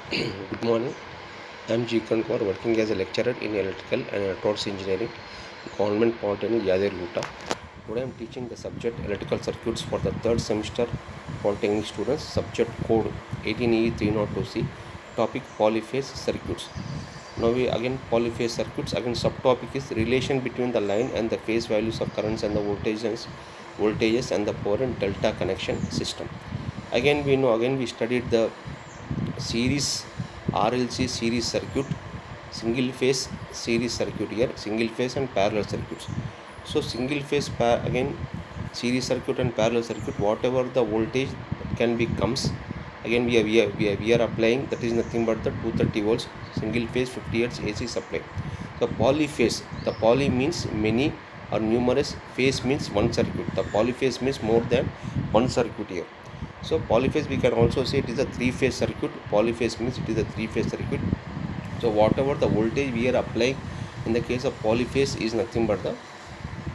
Good morning. I am G. Kankor, working as a lecturer in electrical and electronics engineering, Government Polytechnic, Yadirguta. Today I am teaching the subject electrical circuits for the third semester Polytechnic students. Subject code 18E302C. Topic polyphase circuits. Now we again polyphase circuits. Again subtopic is relation between the line and the phase values of currents and the voltages and the power and delta connection system. Again we studied the series RLC series circuit, single phase series circuit here, single phase and parallel circuits. So single phase again series circuit and parallel circuit, whatever the voltage can be comes, again we are applying, that is nothing but the 230 volts single phase 50 hertz AC supply. So polyphase, the poly means many or numerous, phase means one circuit. The polyphase means more than one circuit here. So polyphase we can also say it is a three-phase circuit. Polyphase means it is a three-phase circuit. So whatever the voltage we are applying in the case of polyphase is nothing but the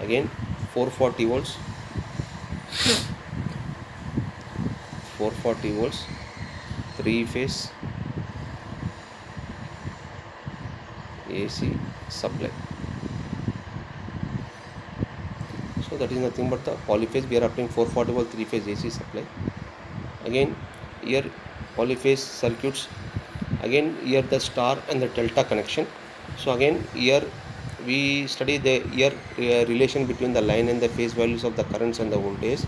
again 440 volts, 440 volts, three-phase AC supply. So that is nothing but the polyphase. We are applying 440 volt three-phase AC supply. Again here polyphase circuits, again here the star and the delta connection. So again here we study the here relation between the line and the phase values of the currents and the voltage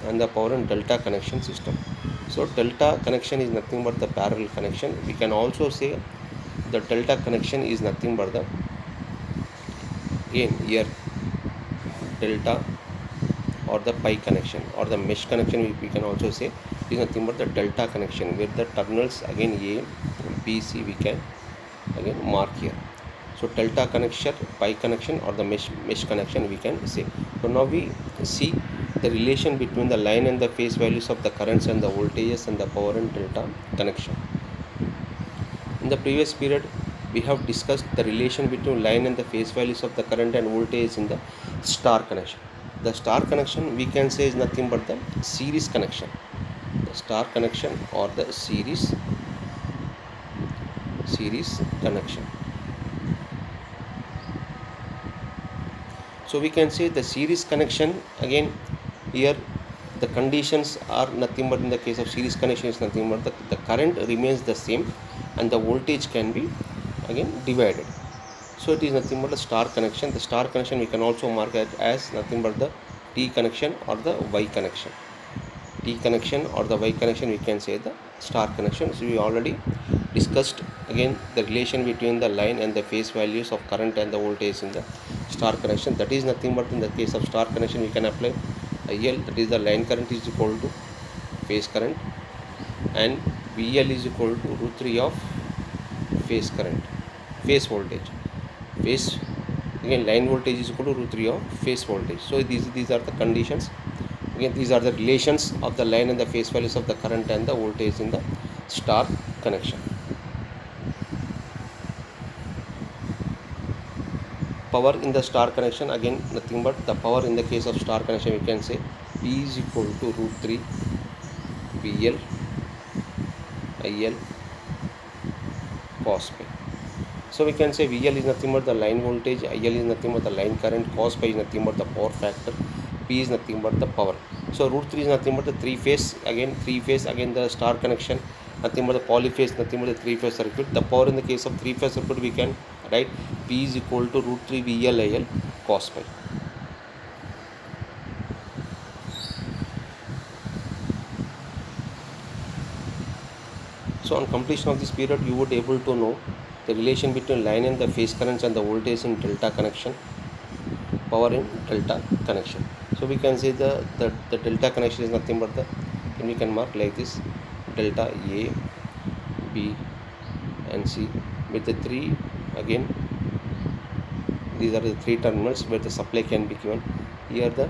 and the power and delta connection system. So delta connection is nothing but the parallel connection. We can also say the delta connection is nothing but the again here delta or the pi connection or the mesh connection, we can also say is nothing but the delta connection, where the terminals again A, B, C we can again mark here. So delta connection, pi connection or the mesh connection we can say. So now we see the relation between the line and the phase values of the currents and the voltages and the power and delta connection. In the previous period we have discussed the relation between line and the phase values of the current and voltage in the star connection. The star connection we can say is nothing but the series connection. The star connection or the series connection. So we can say the series connection, again here the conditions are nothing but in the case of series connection is nothing but the current remains the same and the voltage can be again divided. So it is nothing but a star connection. The star connection we can also mark it as nothing but the T connection or the Y connection. T connection or the Y connection we can say the star connection. So we already discussed again the relation between the line and the phase values of current and the voltage in the star connection. That is nothing but in the case of star connection we can apply IL, that is the line current, is equal to phase current, and VL is equal to root 3 of phase current, phase voltage. Phase again line voltage is equal to root 3 of phase voltage. So these are the conditions. Again these are the relations of the line and the phase values of the current and the voltage in the star connection. Power in the star connection, again nothing but the power in the case of star connection we can say P is equal to root 3 VL IL cos pi. So we can say VL is nothing but the line voltage, IL is nothing but the line current, cos pi is nothing but the power factor, P is nothing but the power. So root 3 is nothing but the three phase, again the star connection, nothing but the polyphase, nothing but the three phase circuit. The power in the case of three phase circuit we can write P is equal to root 3 VL IL cos pi. So on completion of this period you would able to know the relation between line and the phase currents and the voltage in delta connection, power in delta connection. So we can say the delta connection is nothing but the, and we can mark like this, delta A, B and C with the three, again these are the three terminals where the supply can be given. Here the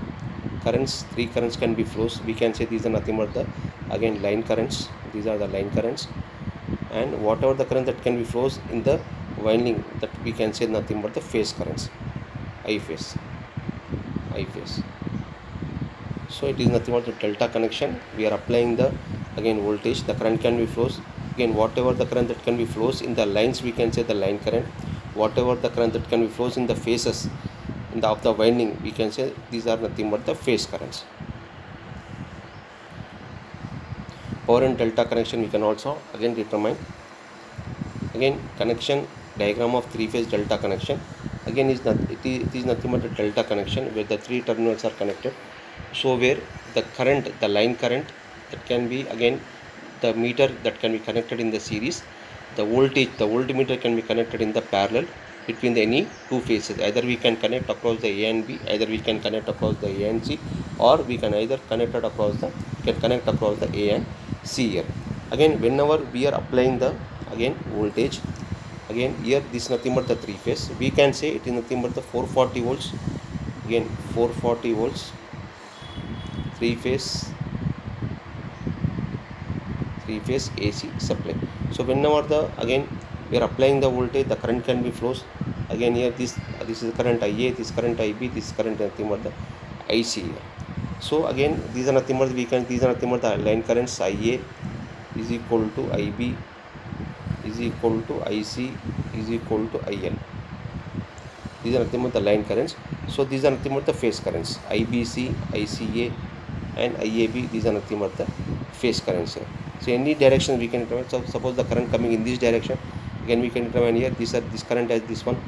currents, three currents can be flows. We can say these are nothing but the again line currents. These are the line currents, and whatever the current that can be flows in the winding, that we can say nothing but the phase currents, I phase. So it is nothing but the delta connection. We are applying the again voltage, the current can be flows Again, whatever the current that can be flows in the lines, we can say the line current. Whatever the current that can be flows in the phases of the winding, we can say these are nothing but the phase currents. Power and delta connection we can also again determine. Again, connection diagram of three-phase delta connection. Again, it is nothing but a delta connection where the three terminals are connected. So where the current, the line current, that can be again the meter that can be connected in the series. The voltage, the voltmeter can be connected in the parallel between any two phases. Either we can connect across the A and B, either we can connect across the A and C, or we can either connect across the A and C here. Again, whenever we are applying the again voltage, again here this is nothing but the three phase. We can say it is nothing but the 440 volts. Again, 440 volts, three phase AC supply. So whenever the again we are applying the voltage, the current can be flows. Again here this is current IA, this current IB, this current nothing but the IC here. So again these are nothing but these are nothing but the line currents. IA is equal to IB is equal to IC is equal to IL. These are nothing but the line currents. So these are nothing but the phase currents. IBC, ICA and IAB, these are nothing but the phase currents here. So any direction we can determine. So suppose the current coming in this direction, again we can determine here this current as this one,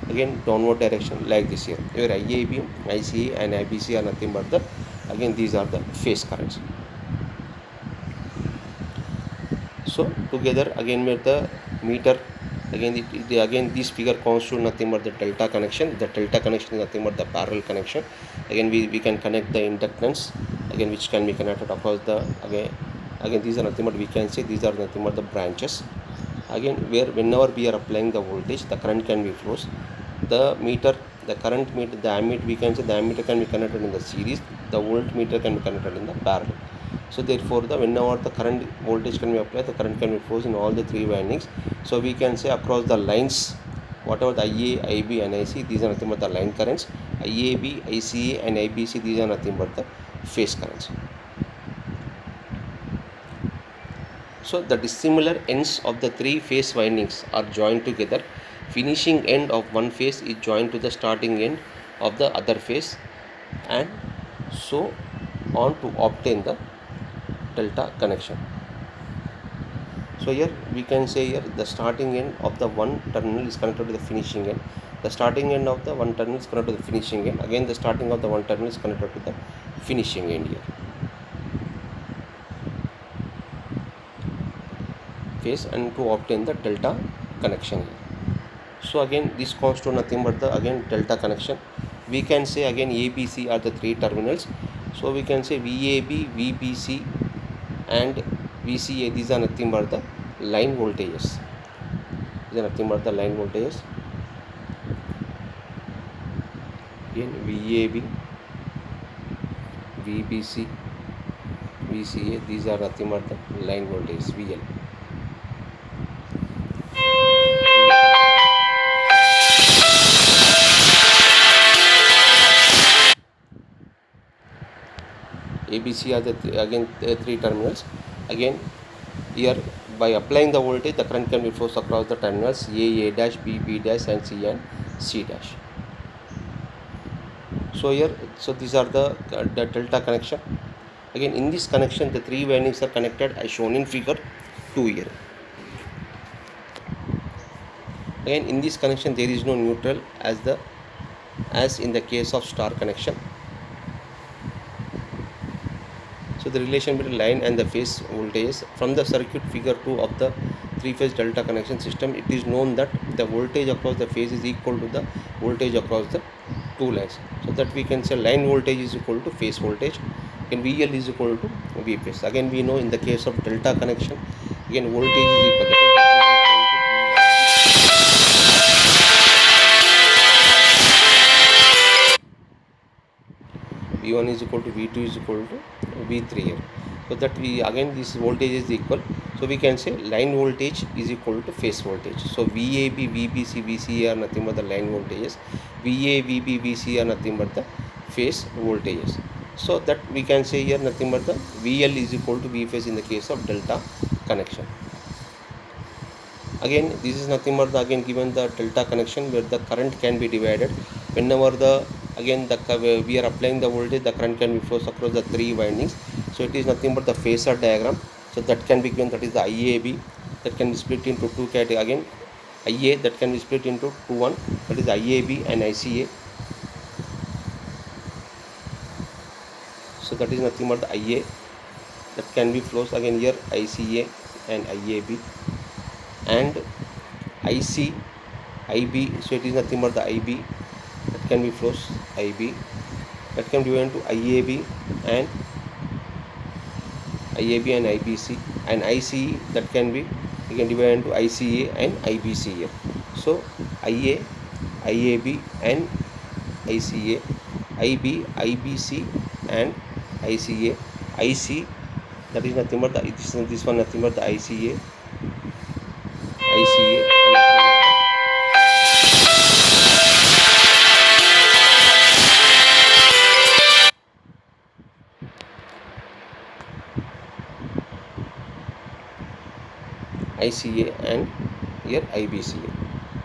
again downward direction like this here. Here IAB, ICA and IBC are nothing but the again these are the phase currents. So together again with the meter, again again this figure constitutes nothing but the delta connection. The delta connection is nothing but the parallel connection. Again we can connect the inductance, again which can be connected across the again these are nothing but we can say these are nothing but the branches. Again where whenever we are applying the voltage, the current can be flows. The meter, the current meter, the ammeter, we can say the ammeter can be connected in the series, the voltmeter can be connected in the parallel. So therefore whenever the current voltage can be applied, the current can be flows in all the three windings. So we can say across the lines, whatever the IA, IB and IC, these are nothing but the line currents. IAB, ICA and IBC, these are nothing but the phase currents. So the dissimilar ends of the three phase windings are joined together. Finishing end of one phase is joined to the starting end of the other phase, and so on to obtain the delta connection. So here we can say here the starting end of the one terminal is connected to the finishing end. The starting end of the one terminal is connected to the finishing end. Again the starting of the one terminal is connected to the finishing end here. Phase and to obtain the delta connection here. So again this constitutes nothing but the again delta connection. We can say again ABC are the three terminals. So we can say VAB, VBC and VCA, these are nothing but the line voltages. These are nothing but the line voltages. Again VAB, VBC, VCA, these are nothing but the line voltages, VL. ABC are the again three terminals. Again here by applying the voltage, the current can be flows across the terminals A dash, B dash and C dash. So here, so these are the delta connection. Again in this connection the three windings are connected as shown in figure 2 here. Again in this connection there is no neutral as in the case of star connection. So the relation between line and the phase voltages from the circuit figure 2 of the three-phase delta connection system, it is known that the voltage across the phase is equal to the voltage across the two lines. So that we can say line voltage is equal to phase voltage and VL is equal to V phase. Again we know in the case of delta connection, again voltage is equal to V1 is equal to V2 is equal to V3 here. So that we again this voltage is equal. So we can say line voltage is equal to phase voltage. So VAB, VBC, VCA are nothing but the line voltages. VA, VB, VC are nothing but the phase voltages. So that we can say here nothing but the VL is equal to V phase in the case of delta connection. Again, this is nothing but the, again given the delta connection where the current can be divided whenever the again the we are applying the voltage, the current can be flows across the three windings. So it is nothing but the phasor diagram. So that can be given, that is the IAB, that can be split into two categories. Again, IA that can be split into one, that is IAB and ICA. So that is nothing but the IA that can be flows again here ICA and IAB, and IC IB. So it is nothing but the IB that can be flows IB, that can be divided into and IAB and IBC, and ICE that can be divided into ICA and IBC here. So IA, IAB and ICA, IB, IBC and ICA, IC that is nothing but the this one nothing but the ICA, ICA and ICA and here IBCA.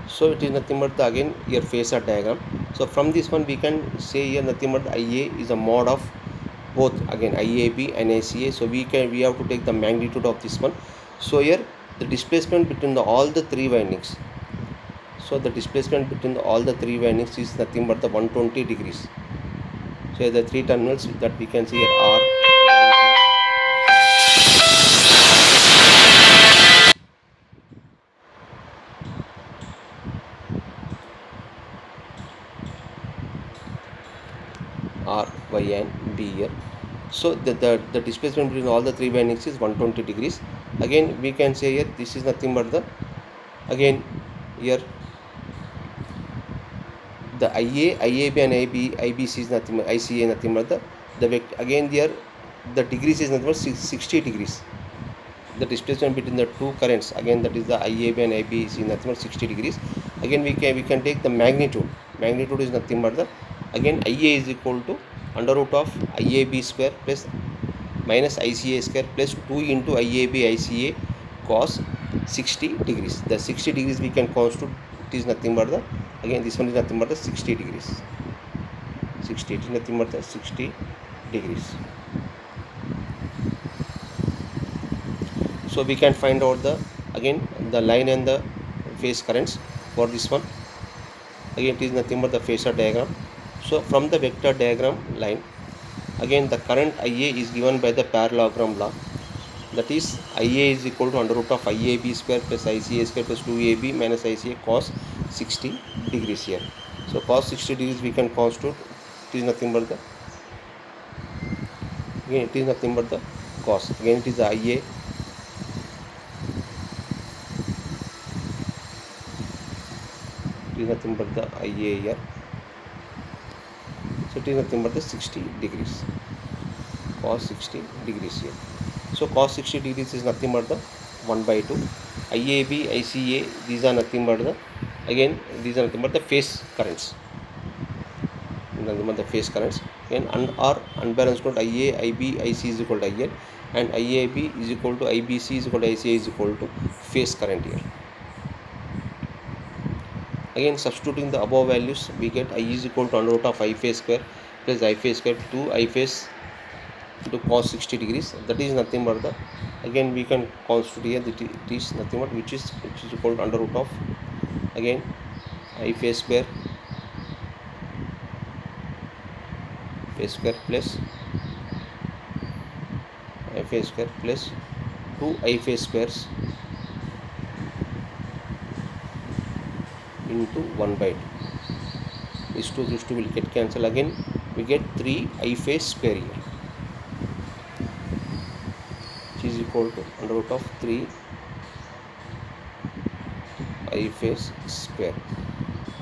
So it is nothing but the again here phasor diagram. So from this one we can say here nothing but the IA is a mod of both again IAB and ICA. So we have to take the magnitude of this one. So here the displacement between all the three windings. So the displacement between all the three windings is nothing but the 120 degrees. So the three terminals that we can see here are R, Y and B here. So the displacement between all the three windings is 120 degrees. Again we can say here this is nothing but the again here the IA, IAB and IBC is nothing but ICA nothing but the vector. Again here the degrees is nothing but 60 degrees. The displacement between the two currents again that is the IAB and IBC is nothing but 60 degrees. Again we can take the magnitude. Magnitude is nothing but the again IA is equal to under root of IAB square plus minus ICA square plus 2 into IAB ICA cos 60 degrees. The 60 degrees we can constitute, it is nothing but the again this one is nothing but the 60 degrees. 60, it is nothing but the 60 degrees. So we can find out the again the line and the phase currents for this one. Again it is nothing but the phasor diagram. So from the vector diagram line, again the current IA is given by the parallelogram law, that is IA is equal to under root of IAB square plus ICA square plus 2AB minus ICA cos 60 degrees here. So cos 60 degrees we can constitute, it is nothing but the again it is nothing but the cos, again it is the IA, it is nothing but the IA here. So it is nothing but the 60 degrees, cos 60 degrees here. So cos 60 degrees is nothing but the 1 by 2. IAB, ICA, these are nothing but the again these are nothing but the phase currents. Nothing but the phase currents. Again or unbalanced current IA, IB, IC is equal to IL, and IAB is equal to IBC is equal to ICA is equal to phase current here. Again substituting the above values, we get I is equal to under root of I phase square plus I phase square 2 I phase into cos 60 degrees. That is nothing but the again we can constitute here that it is nothing but which is equal to under root of again I phase square plus I phase square plus 2 I phase squares into 1 by 2. These two will get cancelled. Again we get 3 I phase square here, which is equal to under root of 3 I phase square.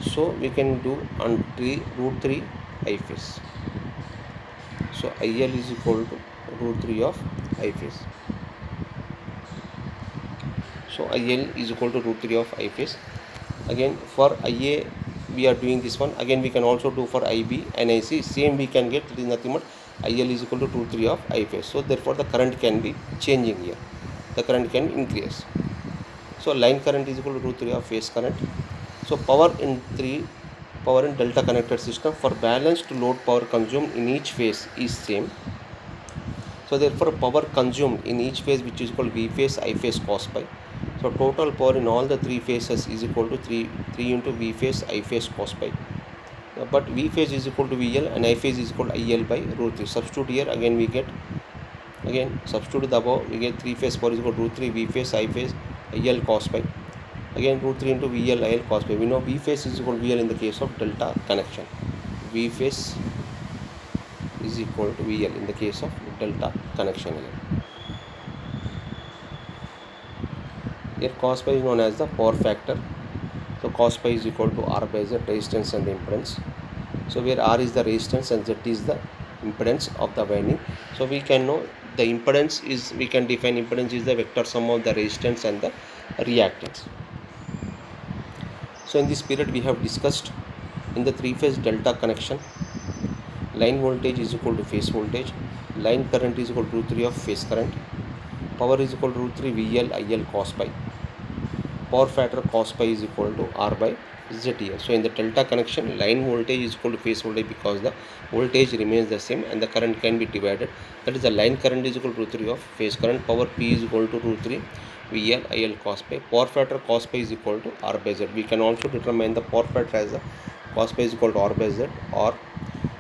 So we can do on root 3 I phase. So IL is equal to root 3 of I phase. So IL is equal to root 3 of I phase. Again for IA we are doing this one. Again we can also do for IB and IC. Same we can get, it is nothing but IL is equal to root 3 of I phase. So therefore the current can be changing here. The current can increase. So line current is equal to root 3 of phase current. So power in delta connected system for balanced load power consumed in each phase is same. So therefore power consumed in each phase, which is called V phase, I phase, cos pi. So total power in all the three phases is equal to 3 into V phase, I phase, cos pi. But V phase is equal to VL and I phase is equal to IL by root 3. Substitute here, again we get, substitute the above, we get 3 phase power is equal to root 3 V phase, I phase, IL, cos pi. Again root 3 into VL, IL, cos pi. We know V phase is equal to VL in the case of delta connection. V phase is equal to VL in the case of delta connection here. Here cos pi is known as the power factor. So cos pi is equal to R by Z, resistance and the impedance. So where R is the resistance and Z is the impedance of the winding. So we can know the impedance is, we can define impedance is the vector sum of the resistance and the reactance. So in this period we have discussed in the three phase delta connection, line voltage is equal to phase voltage, line current is equal to root 3 of phase current, power is equal to root 3 VL, IL, cos pi. Power factor cos pi is equal to R by Z here. So in the delta connection, line voltage is equal to phase voltage because the voltage remains the same and the current can be divided. That is, the line current is equal to root 3 of phase current. Power P is equal to root 3 VL, IL, cos pi. Power factor cos pi is equal to R by Z. We can also determine the power factor as the cos pi is equal to R by Z or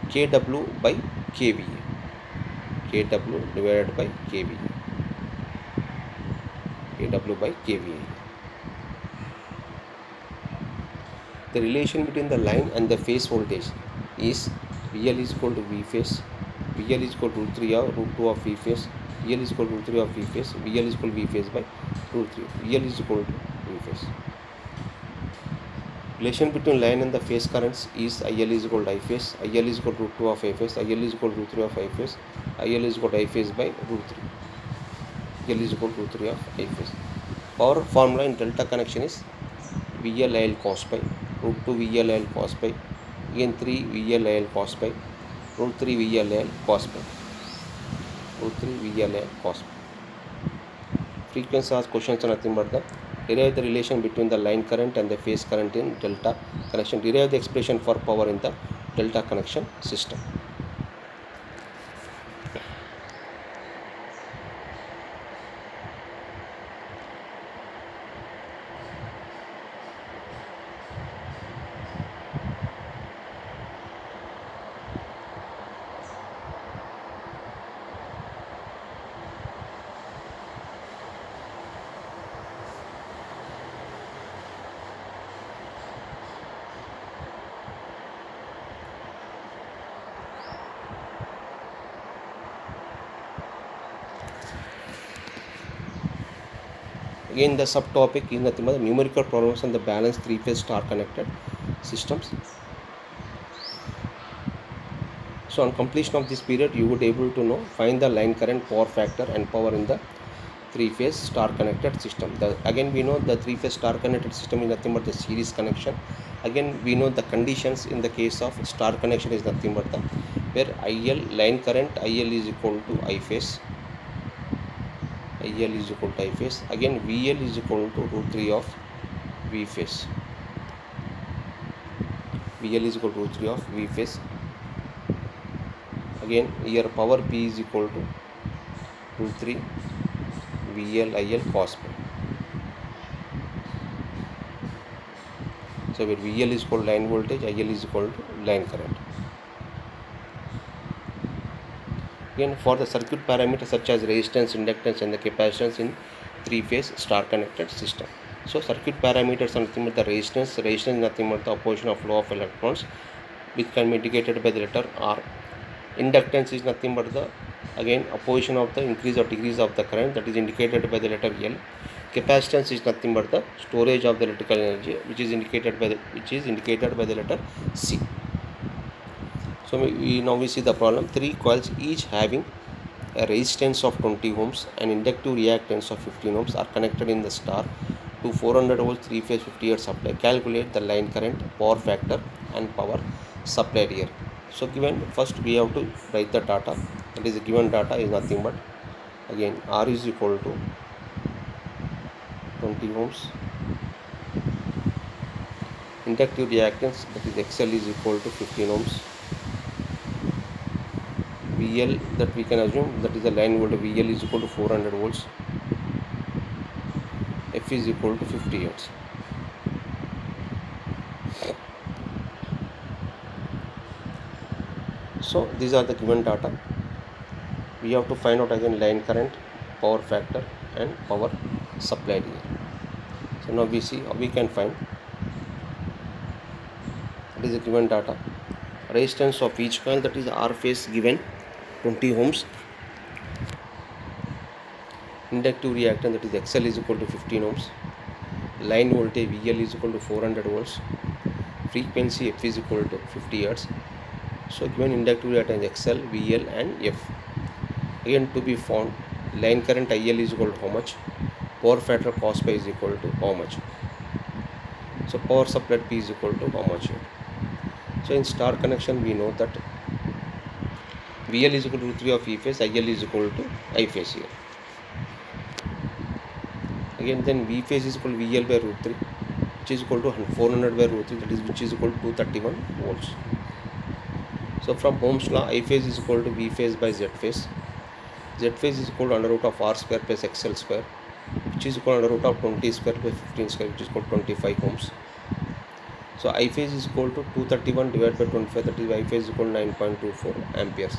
kW by kVA. kW divided by kVA. kW by kVA. The relation between the line and the phase voltage is VL is equal to V phase, VL is equal to root 3 of root 2 of V phase, VL is equal to root 3 of V phase, VL is equal to V phase by root 3, VL is equal to V phase. Relation between line and the phase currents is IL is equal to I phase, IL is equal to root 2 of I phase, IL is equal to root 3 of I phase, IL is equal to I phase by root 3, IL is equal to root 3 of I phase. Power formula in delta connection is VL, IL, cos pi, root 2 VL, IL, cos pi, again 3 VL, IL, cos pi, root 3 VL, IL, cos pi, root 3 VL, IL, cos pi. Frequency asked questions are nothing but the derive the relation between the line current and the phase current in delta connection. Derive the expression for power in the delta connection system. Again the subtopic is nothing but the numerical problems on the balanced three-phase star connected systems. So on completion of this period you would able to know find the line current, power factor and power in the three-phase star connected system. Again we know the three-phase star connected system is nothing but the series connection. Again we know the conditions in the case of star connection is nothing but the where IL line current IL is equal to I phase, IL is equal to I phase. Again VL is equal to root 3 of V phase, VL is equal to root 3 of V phase. Again here power P is equal to root 3 VL, IL, cos pi. So where VL is equal to line voltage, IL is equal to line current. Again for the circuit parameters such as resistance, inductance and the capacitance in three-phase star connected system. So circuit parameters are nothing but the resistance is nothing but the opposition of flow of electrons, which can be indicated by the letter R. Inductance is nothing but the again opposition of the increase or decrease of the current, that is indicated by the letter L. Capacitance is nothing but the storage of the electrical energy, which is indicated by the letter C. So now we see the problem. 3 coils each having a resistance of 20 ohms and inductive reactance of 15 ohms are connected in the star to 400 volts 3-phase 50 hertz supply. Calculate the line current, power factor and power supplied here. So given, first we have to write the data. That is, given data is nothing but again R is equal to 20 20 ohms. Inductive reactance, that is XL, is equal to 15 ohms. VL, that we can assume, that is the line voltage, VL is equal to 400 volts. F is equal to 50 hertz. So these are the given data. We have to find out again line current, power factor, and power supplied here. So now we see how we can find. That is the given data. Resistance of each coil, that is R phase, given 20 ohms. Inductive reactance, that is XL, is equal to 15 ohms. Line voltage VL is equal to 400 volts. Frequency F is equal to 50 hertz. So given inductive reactance XL, VL, and F. Again, to be found, line current IL is equal to how much? Power factor cos pi is equal to how much? So power supplied P is equal to how much here? So in star connection, we know that VL is equal to √3 of E phase, IL is equal to I phase here. Again, then V phase is equal to VL by √3, which is equal to 400 by √3, that is, which is equal to 231 volts. So from Ohm's law, I phase is equal to V phase by Z phase. Z phase is equal to under root of R square plus XL square, which is equal to under root of 20 square by 15 square, which is equal to 25 ohms. So I phase is equal to 231 divided by 25, that is I phase is equal to 9.24 amperes.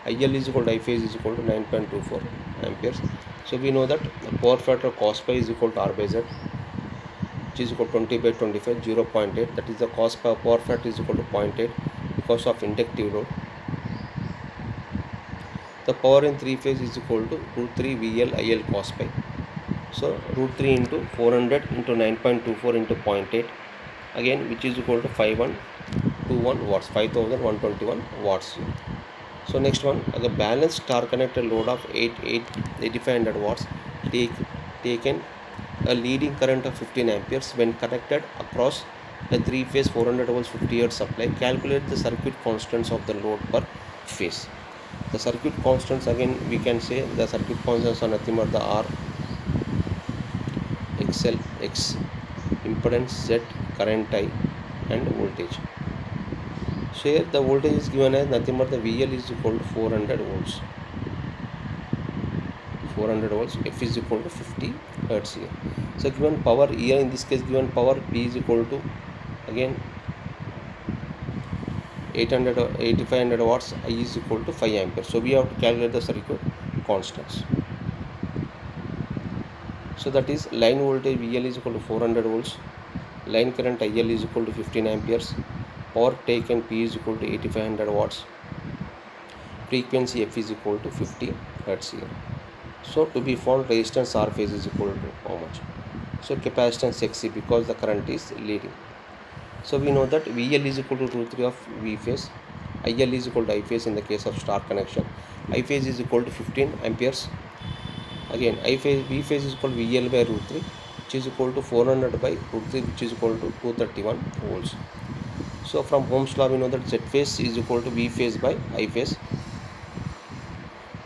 IL is equal to I phase is equal to 9.24 amperes. So we know that the power factor cos pi is equal to R by Z, which is equal to 20 by 25, 0.8. That is the cos pi power factor is equal to 0.8 because of inductive load. The power in three phase is equal to √3 VL IL cos pi. So √3 into 400 into 9.24 into 0.8, again, which is equal to 5121 watts, 5121 watts here. So next one, the balanced star connected load of 8500 watts taken a leading current of 15 amperes when connected across a three phase 400 volts 50 hertz supply. Calculate the circuit constants of the load per phase. The circuit constants, again we can say the circuit constants are nothing but the R, XL, X, impedance Z, current I, and voltage. So here the voltage is given as nothing but the VL is equal to 400 volts. 400 volts. F is equal to 50 hertz here. So given power here, in this case given power P is equal to, again, 800 or 8500 watts, I is equal to 5 amperes. So we have to calculate the circuit constants. So that is line voltage VL is equal to 400 volts, line current IL is equal to 15 amperes, power taken P is equal to 8500 watts, frequency F is equal to 50 hertz here. So to be found, resistance R phase is equal to how much? So capacitance XC, because the current is leading. So we know that VL is equal to √3 of V phase, IL is equal to I phase in the case of star connection. I phase is equal to 15 amperes. Again, V phase is equal to VL by √3, which is equal to 400 by √3, which is equal to 231 volts. So from Ohm's law, we know that Z phase is equal to V phase by I phase,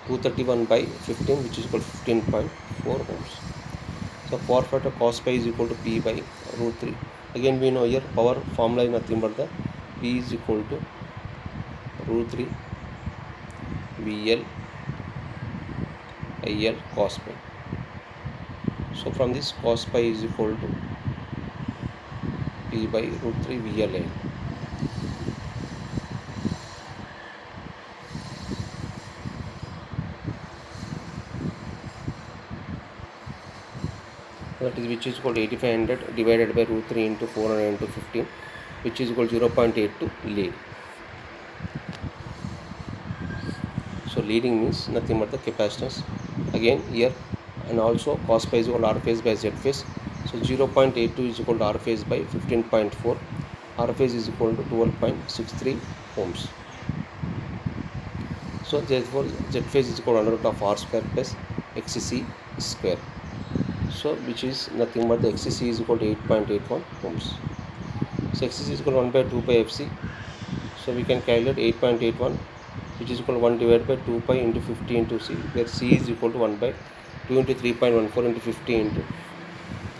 231 by 15, which is equal to 15.4 ohms. So power factor cos pi is equal to P by √3. Again, we know here power formula is nothing but the P is equal to √3 VL IL cos pi. So from this, cos pi is equal to P by √3 VL IL. That is, which is equal to 8500 divided by √3 into 400 into 15, which is equal to 0.82 lead. So leading means nothing but the capacitance. Again here, and also cos pi is equal to R phase by Z phase. So 0.82 is equal to R phase by 15.4. R phase is equal to 12.63 ohms. So therefore Z phase is equal to under root of R square plus XC square. So which is nothing but the XC is equal to 8.81 ohms. So XC is equal to 1 by 2 pi FC. So we can calculate 8.81, which is equal to 1 divided by 2 pi into 50 into C, where C is equal to 1 by 2 into 3.14 into 50 into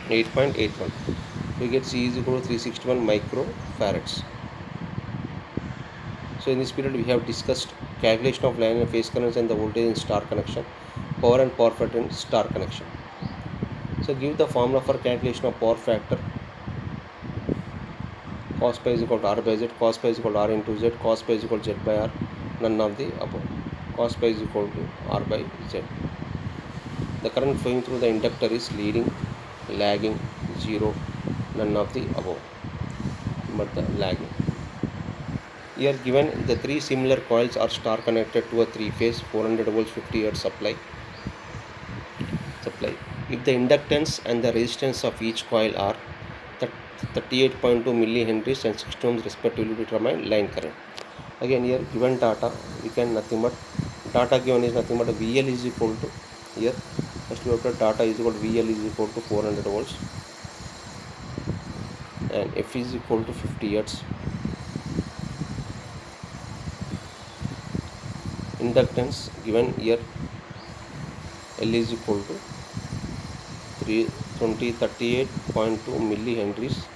8.81. We get C is equal to 361 microfarads. So in this period we have discussed calculation of line and phase currents and the voltage in star connection, power and power factor in star connection. So give the formula for calculation of power factor. Cos pi is equal to R by Z, cos pi is equal to R into Z, cos pi is equal to Z by R, none of the above. Cos pi is equal to R by Z. The current flowing through the inductor is leading, lagging, 0, none of the above, but the lagging. Here given the three similar coils are star connected to a three-phase 400 volts 50 hertz supply. If the inductance and the resistance of each coil are 38.2 millihenries and 60 ohms respectively, determine line current. Again here given data, we can nothing but data given is nothing but VL is equal to, here first we have got data is equal to VL is equal to 400 volts and F is equal to 50 hertz. Inductance given here, L is equal to 38.2 millihenries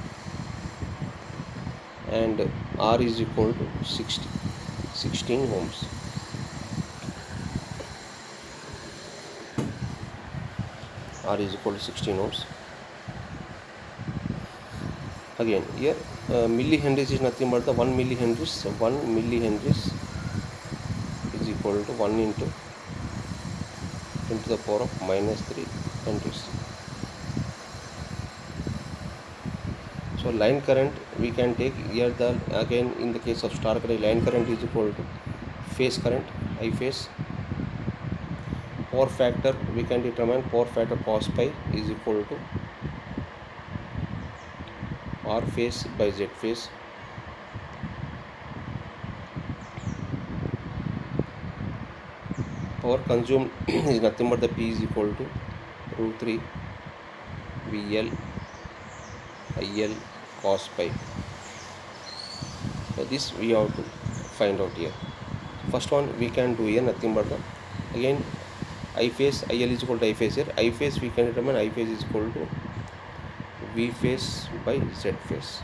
and R is equal to 16 ohms. R is equal to 16 ohms. Again here millihenries is nothing but the 1 millihenries. So 1 millihenries is equal to 1 into 10 to the power of minus 3 henries. So line current we can take here, the again in the case of star current, line current is equal to phase current I phase. Power factor we can determine power factor cos pi is equal to R phase by Z phase. Power consumed is nothing but the P is equal to root 3 VL IL cos pi. So this we have to find out here. First one we can do here nothing but the again I phase IL is equal to I phase here. I phase we can determine I phase is equal to V phase by Z phase.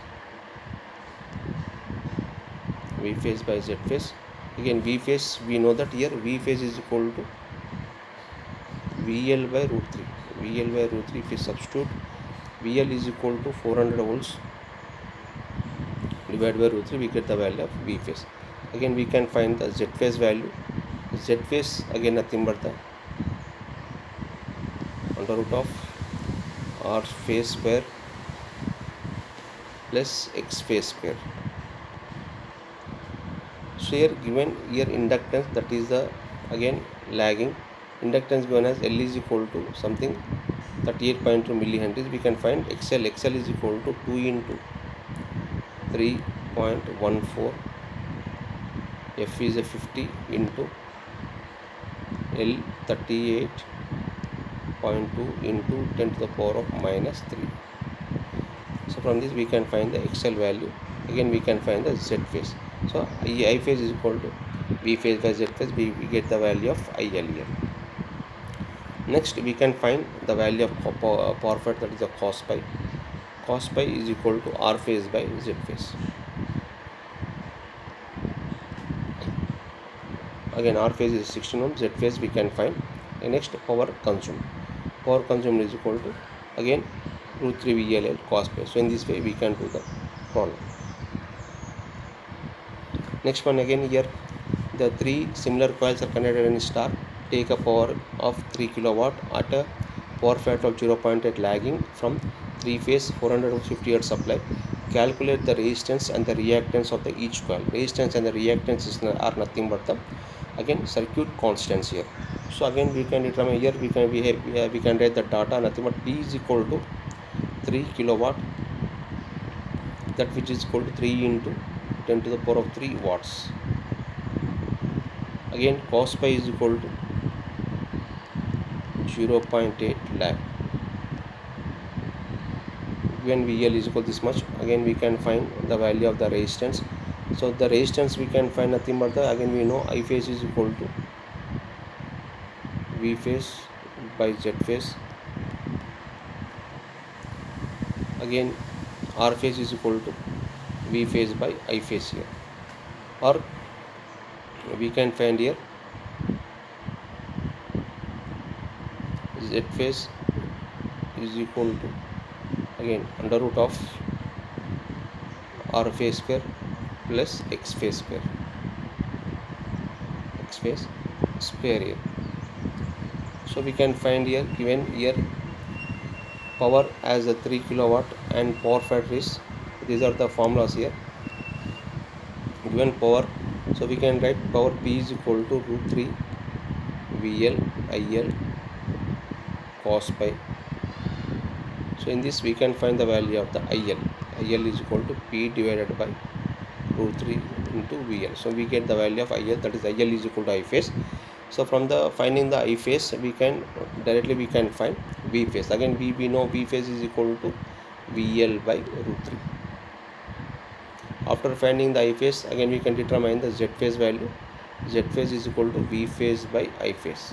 V phase by Z phase. Again V phase we know that here V phase is equal to VL by root 3. VL by root 3 if we substitute, VL is equal to 400 volts divided by root 3, we get the value of V phase. Again we can find the Z phase value. Z phase again nothing but the under root of R phase square plus X phase square. So here given here inductance, that is the again lagging, inductance given as L is equal to something 38.2 millihenries. We can find XL is equal to 2 into 3.14, F is a 50 into L 38.2 into 10 to the power of minus 3. So from this we can find the XL value. Again we can find the Z phase. So I phase is equal to V phase by Z phase. We get the value of IL here. Next we can find the value of power factor, that is the cos pi. Cos pi is equal to R phase by Z phase. Again R phase is 16 ohms, Z phase we can find. And next power consumed. Power consumed is equal to again root 3 VLL cos pi. So in this way we can do the problem. Next one again here, the three similar coils are connected in star. Take a power of 3 kilowatt at a power factor of 0.8 lagging from 3-phase 450 hertz supply. Calculate the resistance and the reactance of the each coil. Resistance and the reactance are nothing but the again circuit constants here. So again we can determine here, we can write the data nothing but P is equal to 3 kilowatt, that which is equal to 3 into 10 to the power of 3 watts. Again cos pi is equal to 0.8 lag. When VL is equal to this much, again we can find the value of the resistance. So the resistance we can find nothing but the again we know I phase is equal to V phase by Z phase. again R phase is equal to V phase by I phase here, or we can find here Z phase is equal to again under root of R phase square plus X phase square here. So we can find here, given here power as a 3 kilowatt and power factor is, these are the formulas here, given power, so we can write power P is equal to root 3 VL IL cos pi. So in this we can find the value of the IL is equal to P divided by root 3 into VL. So we get the value of IL, that is IL is equal to I phase. So from the finding the I phase, we can directly find V phase. Again we know V phase is equal to VL by root 3. After finding the I phase, again we can determine the Z phase value. Z phase is equal to V phase by I phase.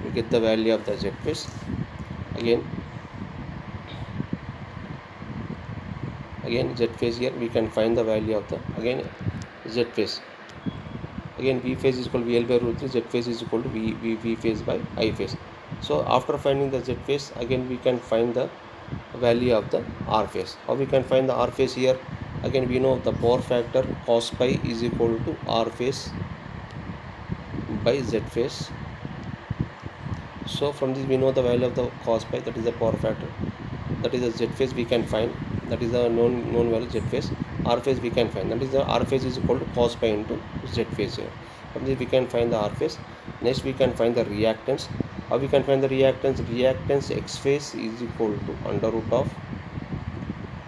We get the value of the Z phase. Again Z phase, here we can find the value of the Z phase. Again V phase is equal to VL by root 3, Z phase is equal to V phase by I phase. So after finding the Z phase, again we can find the value of the R phase. How we can find the R phase here? Again we know the power factor cos pi is equal to R phase by Z phase. So from this we know the value of the cos pi, that is the power factor, that is the Z phase we can find, that is the known value Z phase. R phase we can find, that is the R phase is equal to cos pi into Z phase here. From this we can find the R phase. Next we can find the reactance. How we can find the reactance? Reactance X phase is equal to under root of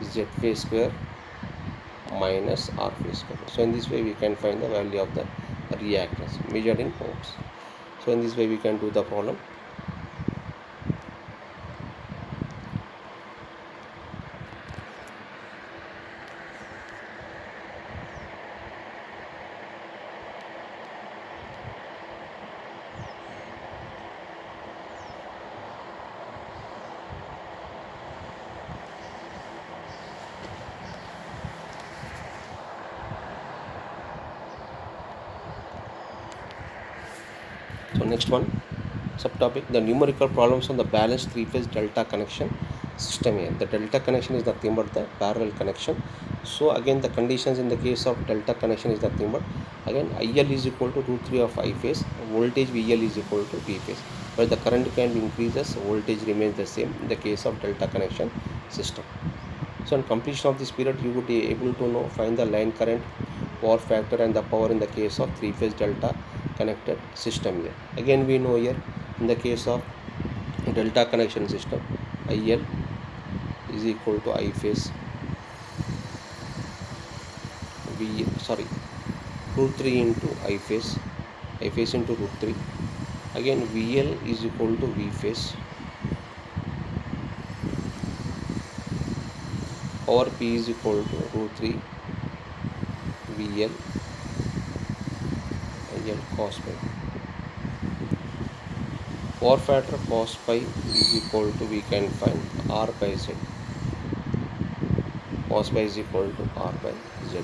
Z phase square minus R phase square. So in this way we can find the value of the reactance measured in ohms. So in this way we can do the problem. So next one, subtopic, the numerical problems on the balanced three-phase delta connection system here. The delta connection is nothing but the parallel connection. So again the conditions in the case of delta connection is nothing but, again IL is equal to root 3 of I phase, voltage VL is equal to V phase. But the current can be increases, voltage remains the same in the case of delta connection system. So on completion of this period, you would be able to know, find the line current, power factor and the power in the case of three-phase delta connected system here. Again we know here in the case of delta connection system, IL is equal to I phase root 3 into I phase into root 3. Again VL is equal to V phase, power P is equal to root 3 VL IL cos pi. Power factor cos pi is equal to, we can find R by Z. Cos pi is equal to R by Z.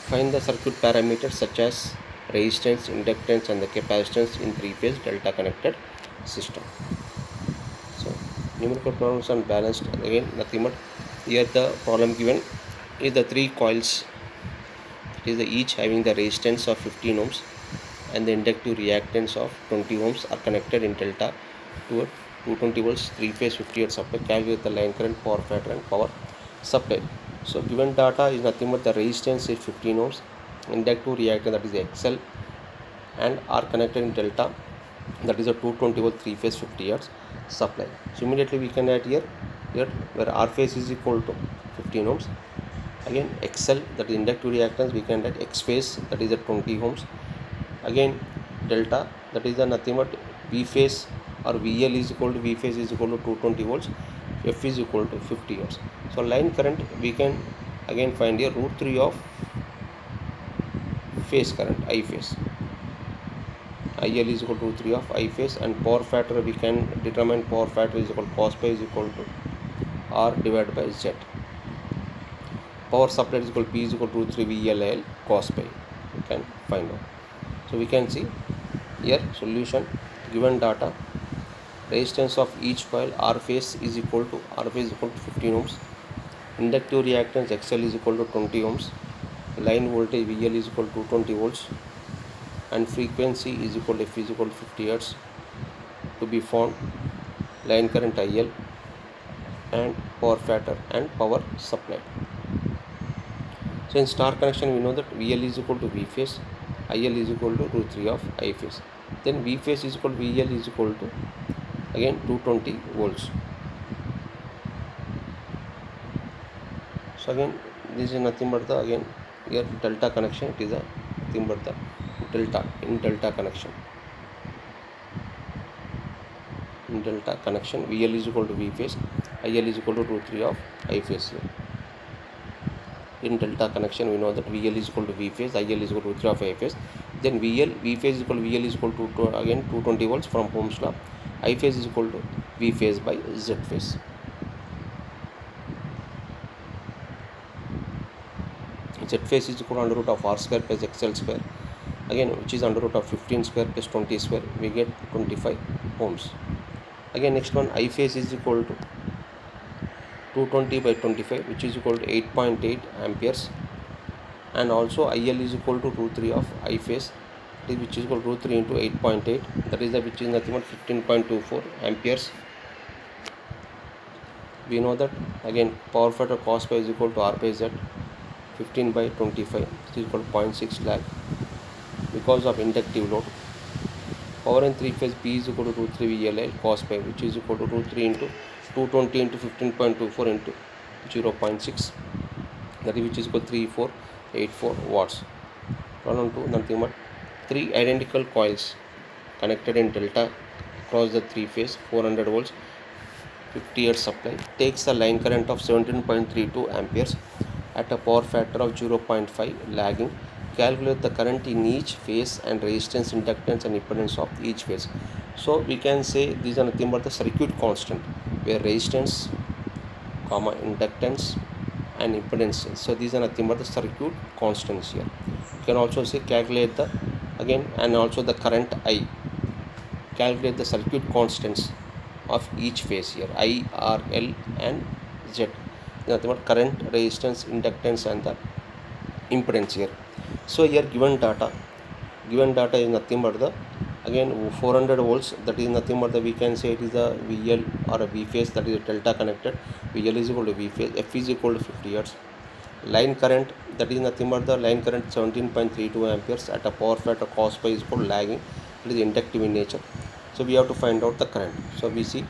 Find the circuit parameters such as resistance, inductance and the capacitance in three-phase delta connected system. So numerical problems on balanced, again nothing but, here the problem given is the three coils, it is each having the resistance of 15 ohms and the inductive reactance of 20 ohms are connected in delta to a 220 volts 3-phase 50 hertz supply. Calculate the line current, power factor and power supply. So given data is nothing but the resistance is 15 ohms, inductive reactance, that is XL, and are connected in delta, that is a 220 volt 3-phase 50 hertz supply. So immediately we can add here where R phase is equal to 15 ohms, again XL, that is inductive reactance, we can add X phase, that is a 20 ohms, again delta, that is nothing but V phase or VL is equal to V phase is equal to 220 volts, F is equal to 50 hertz. So line current we can again find here root 3 of phase current I phase. IL is equal to root 3 of I phase, and power factor we can determine power factor is equal to cos pi is equal to R divided by Z. Power supply is equal to P is equal to root 3 VLL cos pi. We can find out. So we can see here solution. Given data, resistance of each coil R phase is equal to 15 ohms. Inductive reactance XL is equal to 20 ohms. Line voltage VL is equal to 220 volts, and frequency is equal to F is equal to 50 Hz. To be found, line current IL and power factor and power supply. So in star connection we know that VL is equal to V phase, IL is equal to root 3 of I phase. Then V phase is equal to VL is equal to again 220 volts. So again this is nothing but the again here delta connection. It is a nothing but the delta in delta connection. In delta connection VL is equal to V phase, IL is equal to root 3 of I phase here. In delta connection we know that VL is equal to V phase, IL is equal to root 3 of I phase. Then V phase is equal to VL is equal to again 220 volts from Ohm's law. I phase is equal to V phase by Z phase. Z phase is equal to under root of R square plus XL square, again which is under root of 15 square plus 20 square, we get 25 ohms. Again next one, I phase is equal to 220 by 25, which is equal to 8.8 amperes, and also IL is equal to root 3 of I phase, which is equal to root 3 into 8.8, that is the which is nothing but 15.24 amperes. We know that again power factor cos pi is equal to R by Z, 15 by 25, which is equal to 0.6 lag because of inductive load. Power in 3 phase P is equal to root 3 VLL cos pi, which is equal to root 3 into 220 into 15.24 into 0.6, that is which is equal to 3484 watts. Problem 2, nothing but 3 identical coils connected in delta across the 3 phase, 400 volts, 50 Hz supply, takes a line current of 17.32 amperes at a power factor of 0.5 lagging. Calculate the current in each phase and resistance, inductance and impedance of each phase. So we can say these are nothing but the circuit constant, where resistance, inductance and impedance. So these are nothing but the circuit constants here. You can also say calculate the again and also the current I. Calculate the circuit constants of each phase here, I, R, L and Z. Nothing but current, resistance, inductance and the impedance here. So here given data is nothing but the again 400 volts, that is nothing but the we can say it is a VL or a V phase, that is a delta connected. VL is equal to V phase, F is equal to 50 Hz. Line current, that is nothing but the line current 17.32 amperes at a power factor cos pi is equal to lagging. It is inductive in nature. So we have to find out the current. So we see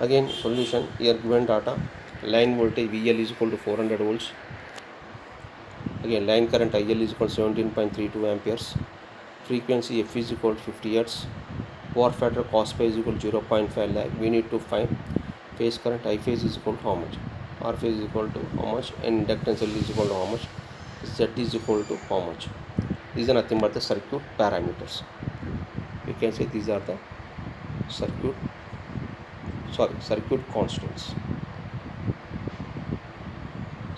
again solution. Here given data, line voltage VL is equal to 400 volts. Again line current IL is equal to 17.32 amperes. Frequency F is equal to 50 Hz. Power factor cos pi is equal to 0.5 lag. We need to find phase current. I phase is equal to how much, R phase is equal to how much, and inductance L is equal to how much, Z is equal to how much. These are nothing but the circuit parameters. We can say these are the circuit constants.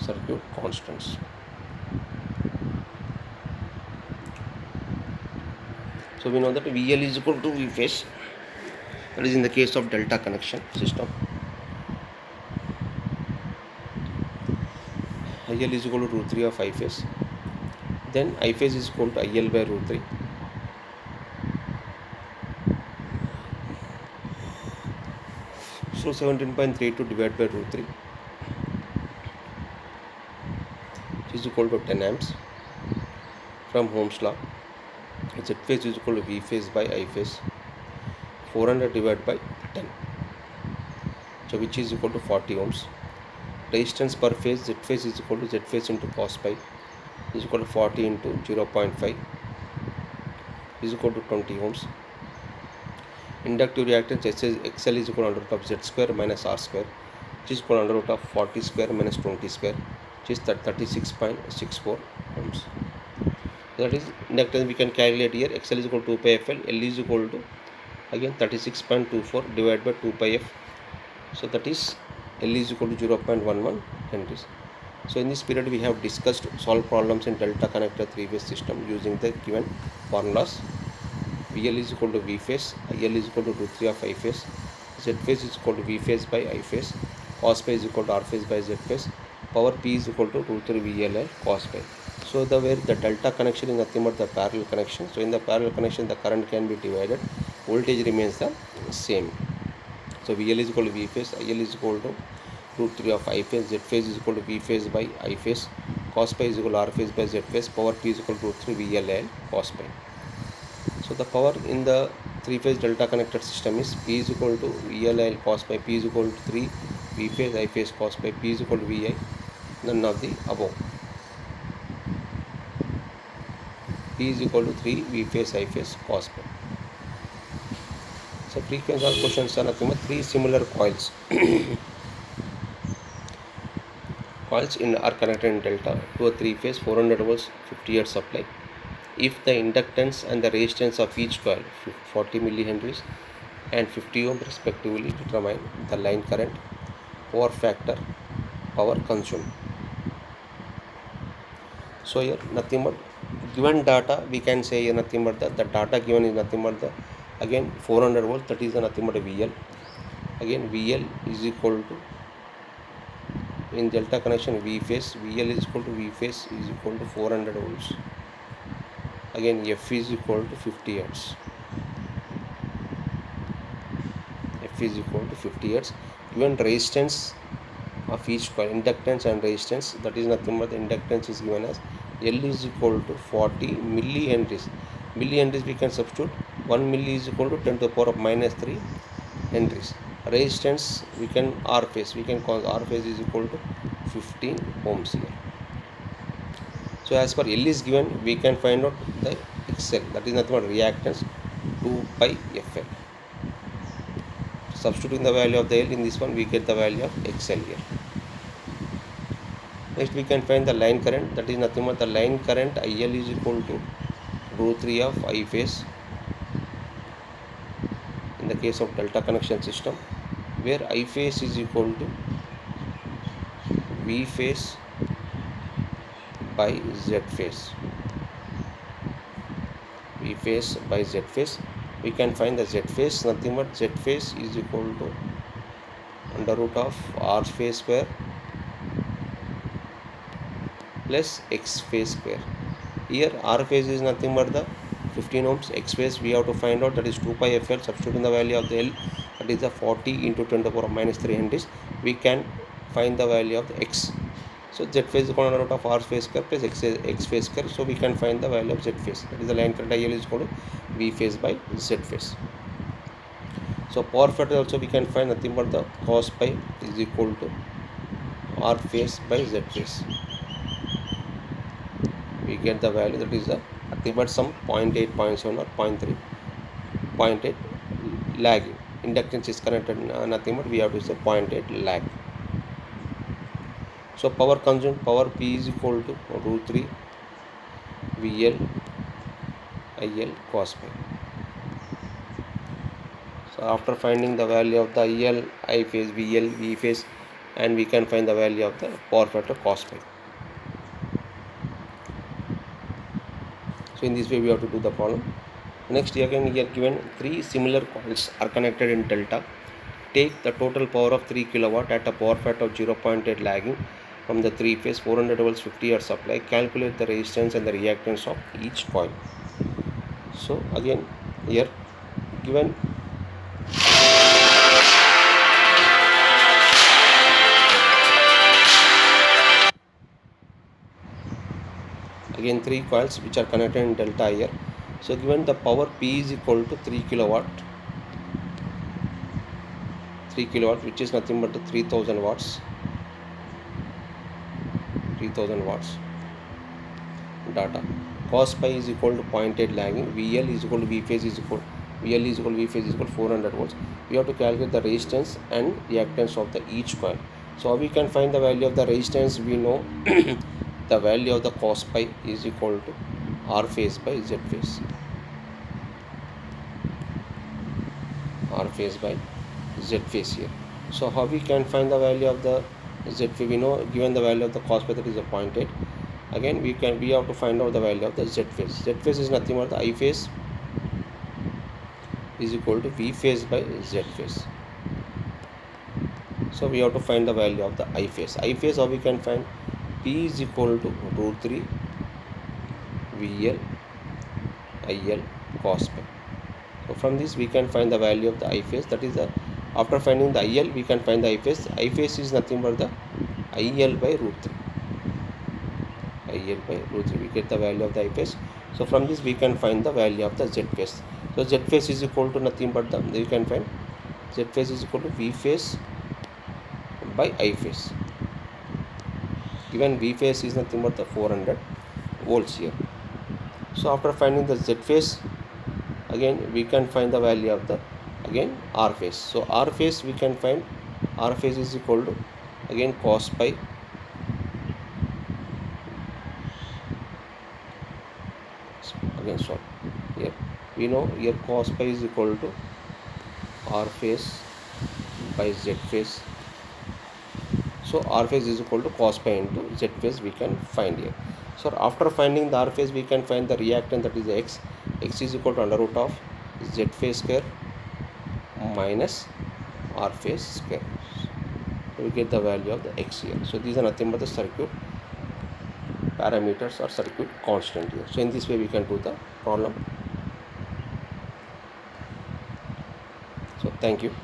Circuit constants. So we know that VL is equal to V phase, that is in the case of delta connection system. IL is equal to root 3 of I phase. Then I phase is equal to IL by root 3. So 17.32 divided by root 3, which is equal to 10 amps from Ohm's law. Z phase is equal to V phase by I phase, 400 divided by 10, so which is equal to 40 ohms. Resistance per phase, Z phase is equal to Z phase into cos pi is equal to 40 into 0.5 is equal to 20 ohms. Inductive reactance XL is equal to under root of Z square minus R square, which is equal to under root of 40 square minus 20 square, which is 36.64 ohms. That is inductance we can calculate here. XL is equal to 2 pi FL, L is equal to again 36.24 divided by 2 pi F. So that is L is equal to 0.11 Henries. So in this period we have discussed solve problems in delta connector 3-phase system using the given formulas. VL is equal to V phase, IL is equal to root 3 of I phase, Z phase is equal to V phase by I phase, cos pi is equal to R phase by Z phase, power P is equal to root 3 VLL cos pi. So where the delta connection is nothing but the parallel connection. So in the parallel connection the current can be divided, voltage remains the same. So VL is equal to V phase, IL is equal to root 3 of I phase, Z phase is equal to V phase by I phase, cos pi is equal to R phase by Z phase, power P is equal to root 3 VLL cos pi. So the power in the 3-phase delta connected system is P is equal to VLL cos pi, P is equal to 3 V phase I phase cos pi, P is equal to VI, none of the above. P is equal to 3 V phase I phase cos pi. So frequency of questions are nothing but 3 similar coils. Coils are connected in delta to a 3-phase 400 volts 50 hertz supply. If the inductance and the resistance of each coil 40 millihenries and 50 ohm respectively determine the line current, power factor, power consumed. So here nothing but given data we can say here nothing but the data given is nothing but the again 400 volts, that is nothing but a VL. Again VL is equal to in delta connection V phase, VL is equal to V phase is equal to 400 volts. Again F is equal to 50 hertz. F is equal to 50 hertz. Given resistance of each coil, inductance and resistance, that is nothing but the inductance is given as L is equal to 40 millihenries. Millihenries we can substitute 1 milli is equal to 10 to the power of minus 3 henries. Resistance we can R phase, we can call R phase is equal to 15 ohms here. So as per L is given, we can find out the XL, that is nothing but reactance 2 pi FL. Substituting the value of the L in this one, we get the value of XL here. Next we can find the line current, that is nothing but the line current IL is equal to root 3 of I phase in the case of delta connection system, where I phase is equal to V phase by Z phase. V phase by Z phase. We can find the Z phase, nothing but Z phase is equal to under root of R phase square plus X phase square. Here R phase is nothing but the 15 ohms, X phase we have to find out, that is 2 pi FL, substituting the value of the L, that is the 40 into 10 to the power of minus 3 henries, we can find the value of the X. So Z phase is equal to under root of R phase square plus X phase square, so we can find the value of Z phase, that is the line current IL is equal to V phase by Z phase. So power factor also we can find nothing but the cos pi is equal to R phase by Z phase. We get the value, that is the nothing but some 0.8, 0.7 or 0.3, 0.8 lag. Inductance is connected nothing but we have to say 0.8 lag. So power consumed, power P is equal to root 3 VL IL cos pi. So after finding the value of the IL, I phase, VL, V phase, and we can find the value of the power factor cos pi. So in this way we have to do the problem. Next again here given 3 similar coils are connected in delta. Take the total power of 3 kilowatt at a power factor of 0.8 lagging from the 3-phase 400 volts 50 hertz supply. Calculate the resistance and the reactance of each coil. So again here given again 3 coils which are connected in delta here. So given the power P is equal to 3 kilowatt which is nothing but 3000 watts data. Cos pi is equal to 0.8 lagging. VL is equal to V phase is equal to 400 volts. We have to calculate the resistance and reactance of the each coil. So we can find the value of the resistance. We know the value of the cos pi is equal to R phase by Z phase. R phase by Z phase here. So how we can find the value of the Z phase? We know given the value of the cos phi that is a 0.8. Again we have to find out the value of the Z phase. Z phase is nothing but the I phase is equal to V phase by Z phase. So we have to find the value of the I phase. I phase, how we can find? P is equal to root 3 VL IL cos phi. So from this we can find the value of the I phase. That is after finding the IL we can find the I phase. I phase is nothing but the IL by root 3. IL by root 3. We get the value of the I phase. So from this we can find the value of the Z phase. So Z phase is equal to nothing but we can find Z phase is equal to V phase by I phase. Given V phase is nothing but the 400 volts here. So after finding the Z phase, again we can find the value of the R phase. So R phase we can find R phase is equal to again cos pi here we know here cos pi is equal to R phase by Z phase. So R phase is equal to cos pi into Z phase we can find here. So after finding the R phase we can find the reactant, that is X. X is equal to under root of Z phase square minus R phase square. So we get the value of the X here. So these are nothing but the circuit parameters or circuit constant here. So in this way we can do the problem. So thank you.